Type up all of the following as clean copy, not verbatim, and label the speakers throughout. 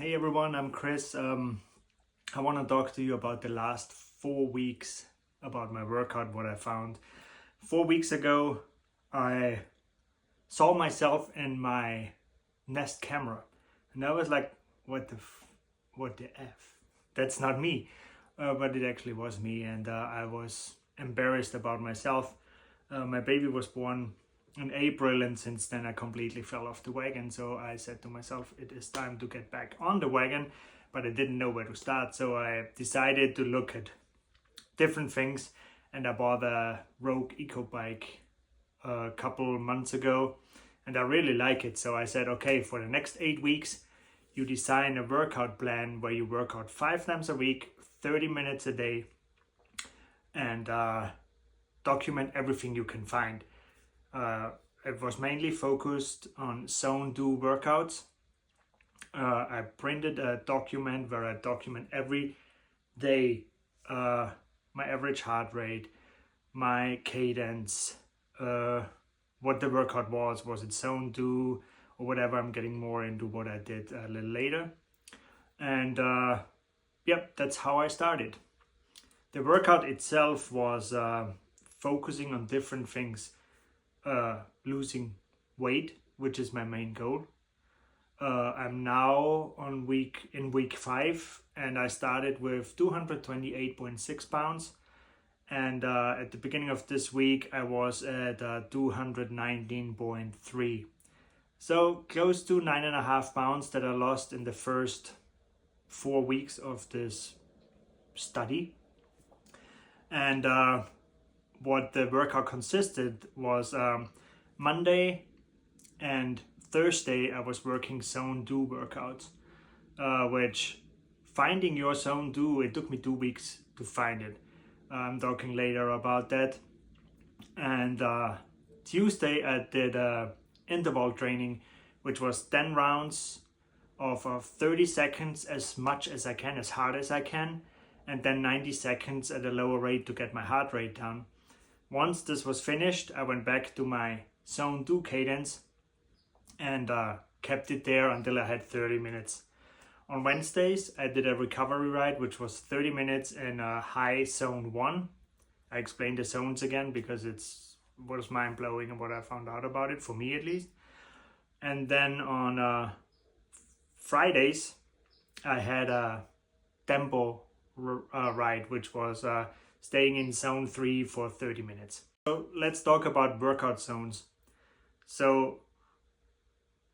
Speaker 1: Hey everyone, I'm Chris. I want to talk to you about the last 4 weeks about my workout, what I found. 4 weeks ago, I saw myself in my Nest camera, and I was like, what the F? That's not me. But it actually was me, and I was embarrassed about myself. My baby was born in April, and since then I completely fell off the wagon. So I said to myself, it is time to get back on the wagon, but I didn't know where to start. So I decided to look at different things, and I bought a Rogue Eco Bike a couple months ago, and I really like it. So I said, okay, for the next 8 weeks, you design a workout plan where you work out 5 times a week, 30 minutes a day, and document everything you can find. It was mainly focused on zone do workouts. I printed a document where I document every day my average heart rate, my cadence, what the workout was it zone do or whatever. I'm getting more into what I did a little later. And yep, that's how I started. The workout itself was focusing on different things. Losing weight, which is my main goal. I'm now in week 5, and I started with 228.6 pounds, and at the beginning of this week I was at 219.3, so close to 9.5 pounds that I lost in the first 4 weeks of this study. And what the workout consisted was Monday and Thursday I was working zone do workouts, which finding your zone do, it took me 2 weeks to find it. I'm talking later about that. And Tuesday I did interval training, which was 10 rounds of 30 seconds, as much as I can, as hard as I can, and then 90 seconds at a lower rate to get my heart rate down. Once this was finished, I went back to my zone 2 cadence and kept it there until I had 30 minutes. On Wednesdays, I did a recovery ride, which was 30 minutes in a high zone 1. I explained the zones again because it was mind-blowing and what I found out about it, for me at least. And then on Fridays, I had a tempo ride, which was staying in zone 3 for 30 minutes. So let's talk about workout zones. So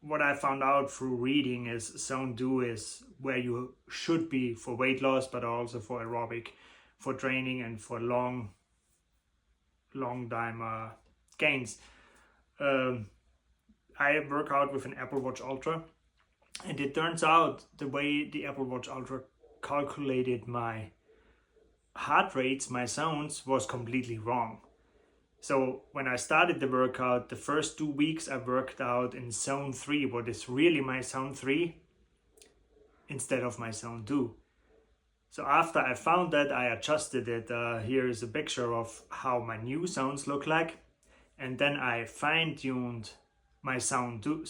Speaker 1: what I found out through reading is zone 2 is where you should be for weight loss, but also for aerobic, for training and for long time gains. I work out with an Apple Watch Ultra, and it turns out the way the Apple Watch Ultra calculated my heart rates, my zones, was completely wrong. So when I started the workout, the first 2 weeks I worked out in zone 3, what is really my zone 3, instead of my zone 2. So after I found that, I adjusted it. Here is a picture of how my new zones look like, and then I fine-tuned my zone 2.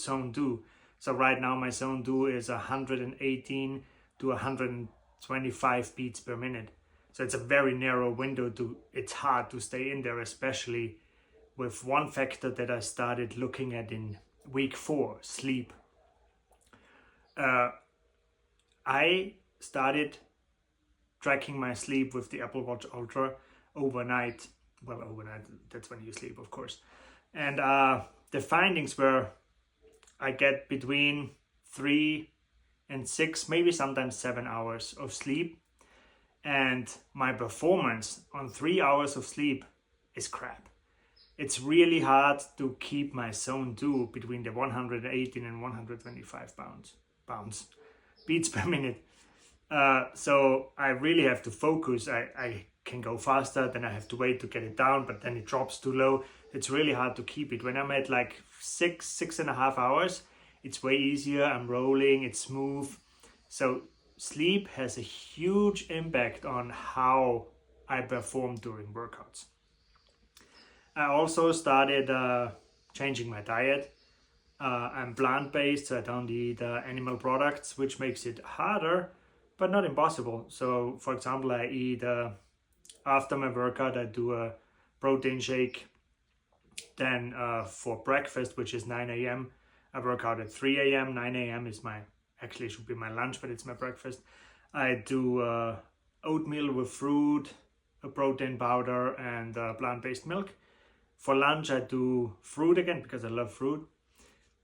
Speaker 1: So right now my zone 2 is 118 to 125 beats per minute. So it's a very narrow window it's hard to stay in there, especially with one factor that I started looking at in week 4, sleep. I started tracking my sleep with the Apple Watch Ultra overnight. Well, overnight, that's when you sleep, of course. And the findings were I get between 3 and 6, maybe sometimes 7 hours of sleep. And my performance on 3 hours of sleep is crap. It's really hard to keep my zone 2 between the 118 and 125 pounds beats per minute. So I really have to focus. I can go faster, then I have to wait to get it down, but then it drops too low. It's really hard to keep it. When I'm at like 6.5 hours, it's way easier. I'm rolling, it's smooth. So sleep has a huge impact on how I perform during workouts. I also started changing my diet. I'm plant-based, so I don't eat animal products, which makes it harder, but not impossible. So, for example, I eat after my workout, I do a protein shake. Then for breakfast, which is 9 a.m., I work out at 3 a.m. 9 a.m. is actually should be my lunch, but it's my breakfast. I do oatmeal with fruit, a protein powder, and plant-based milk. For lunch, I do fruit again because I love fruit.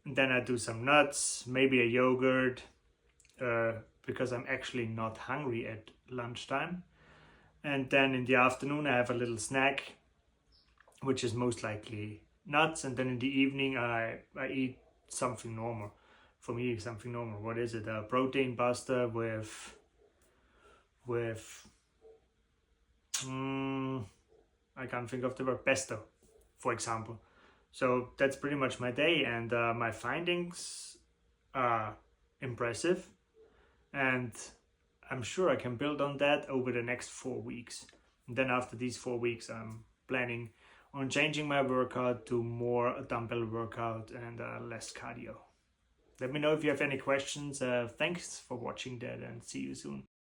Speaker 1: And then I do some nuts, maybe a yogurt, because I'm actually not hungry at lunchtime. And then in the afternoon, I have a little snack, which is most likely nuts. And then in the evening, I eat something normal. For me, something normal. What is it? A protein pasta with I can't think of the word, pesto, for example. So that's pretty much my day, and my findings are impressive, and I'm sure I can build on that over the next 4 weeks. And then after these 4 weeks, I'm planning on changing my workout to more dumbbell workout and less cardio. Let me know if you have any questions. Thanks for watching that, and see you soon.